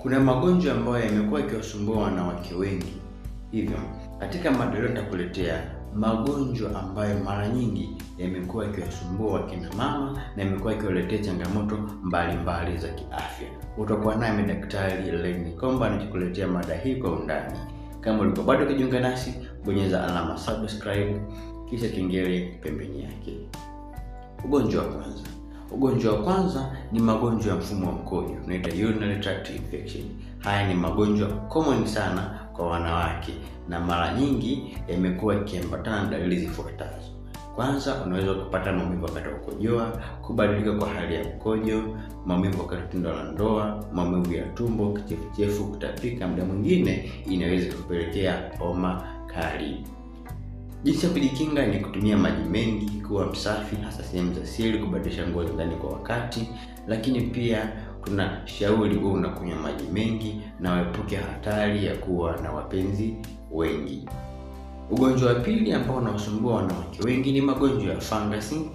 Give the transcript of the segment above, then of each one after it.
Kuna magonjwa ambayo yamekuwa yakiwasumbua wanawake wengi. Hivyo, katika mada leo nitakuletea magonjwa ambayo mara nyingi yamekuwa yakiwasumbua wakina mama na yamekuwa yakiwaletea changamoto mbalimbali za kiafya. Utakuwa nami Daktari Lenny Komba nikikuletea mada hii kwa undani. Kama ulikuwa bado kujiunga nasi, bonyeza alama subscribe kisha kengele pembeni yake. Ugonjwa wa kwanza ni magonjwa ya mfumo wa mkojo, tunaita urinary tract infection. Haya ni magonjwa common sana kwa wanawake na mara nyingi yamekuwa yakiambatana na dalili zifuatazo. Kwanza, unaweza kupata maumivu wakati wa kukojoa, kubadilika kwa hali ya mkojo, maumivu wakati wa tendo la ndoa, maumivu ya tumbo, kichefuchefu, kutapika. Muda mwingine inaweza kupelekea homa kali. Jinsi ya kujikinga ni kutumia maji mengi, kuwa msafi hasa sehemu za siri, kubadilisha nguo za ndani kwa wakati, lakini pia tunashauri uwe unakunywa maji mengi na uepuke hatari ya kuwa na wapenzi wengi. Ugonjwa wa pili ambao unawasumbua wanawake wengi ni magonjwa ya fangasi.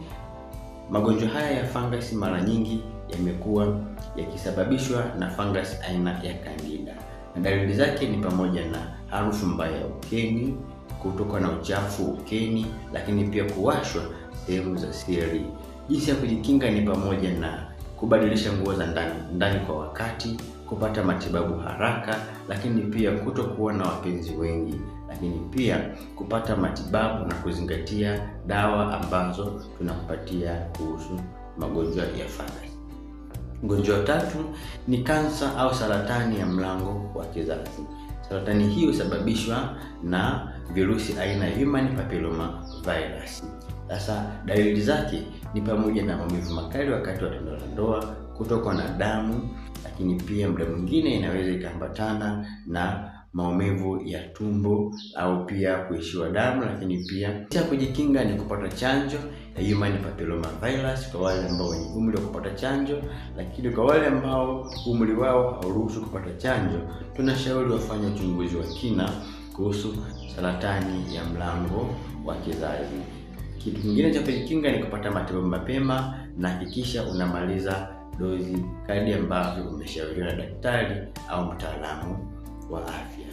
Magonjwa haya ya fangasi mara nyingi yamekuwa yakisababishwa na fangasi aina ya Candida. Na dalili zake ni pamoja na harufu mbaya ya ukeni, kutoka na uchafu ukeni, lakini pia kuwashwa sehemu za siri. Jinsi ya kujikinga ni pamoja na kubadilisha nguo za ndani kwa wakati, kupata matibabu haraka, lakini pia kutokuwa na wapenzi wengi, lakini pia kupata matibabu na kuzingatia dawa ambazo tunakupatia kuhusu magonjwa ya fangasi. Ugonjwa wa tatu ni kansa au saratani ya mlango wa kizazi. Saratani hii husababishwa na virusi aina ya human papilloma virus. Sasa dalili zake ni pamoja na maumivu makali wakati wa tendo la ndoa, kutokwa na damu, lakini pia muda mwingine inaweza ikaambatana na maumivu ya tumbo au pia kuishiwa damu. Lakini pia cha kujikinga ni kupata chanjo ya human papilloma virus kwa wale ambao wenye umri wa kupata chanjo, lakini kwa wale ambao umri wao hauruhusu kupata chanjo, tunashauri wafanye uchunguzi wa kina kuhusu saratani ya mlango wa kizazi. Kitu kingine cha kujikinga ni kupata matibabu mapema na hakikisha unamaliza dozi kadri ambavyo umeshauriwa na daktari au mtaalamu wa afya.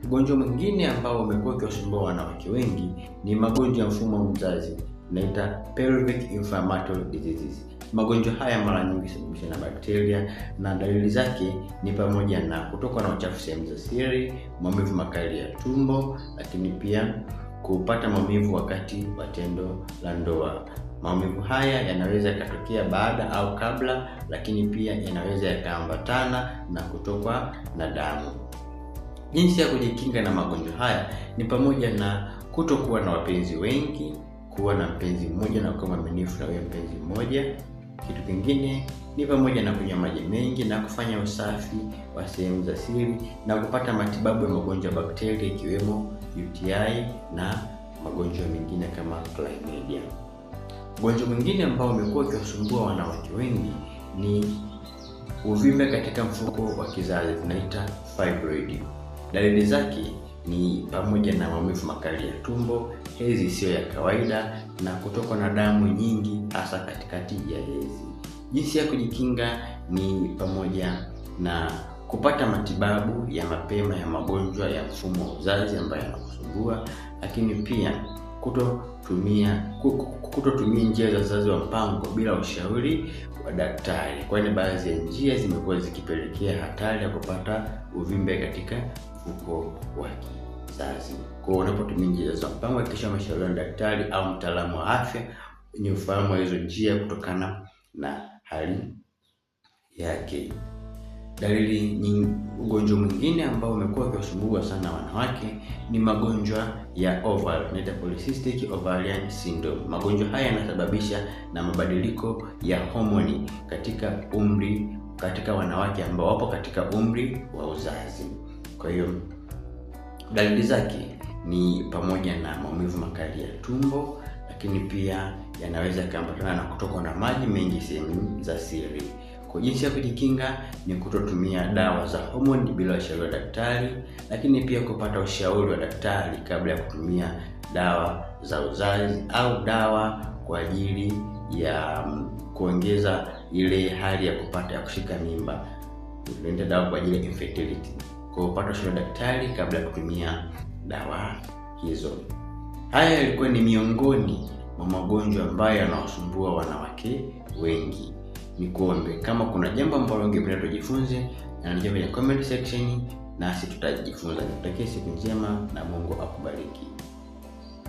Ugonjwa mwingine ambao umekuwa ukiwasumbua wanawake wengi ni magonjwa ya mfumo wa uzazi, tunaita pelvic inflammatory diseases. Magonjwa haya mara nyingi husababishwa na bakteria na dalili zake ni pamoja na kutoka na uchafu sehemu za siri, maumivu makali ya tumbo, lakini pia kupata maumivu wakati wa tendo la ndoa. Maumivu haya yanaweza yakatokea baada au kabla, lakini pia yanaweza yakaambatana na kutokwa na damu. Jinsi ya kujikinga na magonjwa haya ni pamoja na kutokuwa na wapenzi wengi, kuwa na mpenzi mmoja na kuwa mwaminifu na wewe mpenzi mmoja. Kitu kingine ni pamoja na kunywa maji mengi na kufanya usafi wa sehemu za siri na kupata matibabu ya magonjwa ya bakteria ikiwemo UTI na magonjwa mengine kama chlamydia. Ugonjwa mwingine ambao umekuwa ukiwasumbua wanawake wengi ni uvimbe katika mfuko wa kizazi, tunaita fibroid. Dalili zake ni pamoja na maumivu makali ya tumbo, hedhi isiyo ya kawaida na kutokwa na damu nyingi hasa katikati ya hedhi. Jinsi ya kujikinga ni pamoja na kupata matibabu ya mapema ya magonjwa ya mfumo wa uzazi ambayo yanakusumbua, lakini pia kutotumia njia za uzazi wa mpango bila ushauri wa daktari, kwani baadhi ya njia zimekuwa zikipelekea hatari ya kupata uvimbe katika mfuko wa kizazi. Kwa hiyo unapotumia njia za mpango hakikisha umeshauriwa na daktari au mtaalamu wa afya ni ufahamu wa hizo njia kutokana na hali yake. Ugonjwa mwingine ambao umekuwa ukiwasumbua sana wanawake ni magonjwa ya ovari, tunaita polycystic ovarian syndrome. Magonjwa haya yanasababisha na mabadiliko ya homoni katika wanawake ambao wapo katika umri wa uzazi. Kwa hiyo dalili zake ni pamoja na maumivu makali ya tumbo, lakini pia yanaweza kuambatana na kutokwa na maji mengi sehemu za siri. Kwa jinsi ya kujikinga ni kutotumia dawa za homoni bila ushauri wa daktari, lakini pia kupata ushauri wa daktari kabla ya kutumia dawa za uzazi au dawa kwa ajili ya kuongeza ile hali ya kushika mimba. unaenda dawa kwa ajili ya infertility. Kwa hiyo pata ushauri wa daktari kabla ya kutumia dawa hizo. Haya yalikuwa ni miongoni mwa magonjwa ambayo yanawasumbua wanawake wengi. Nikuombe kama kuna jambo ambalo ungependa tujifunze, andika kwenye comment section nasi tutajifunza. Nikutakie siku njema na Mungu akubariki.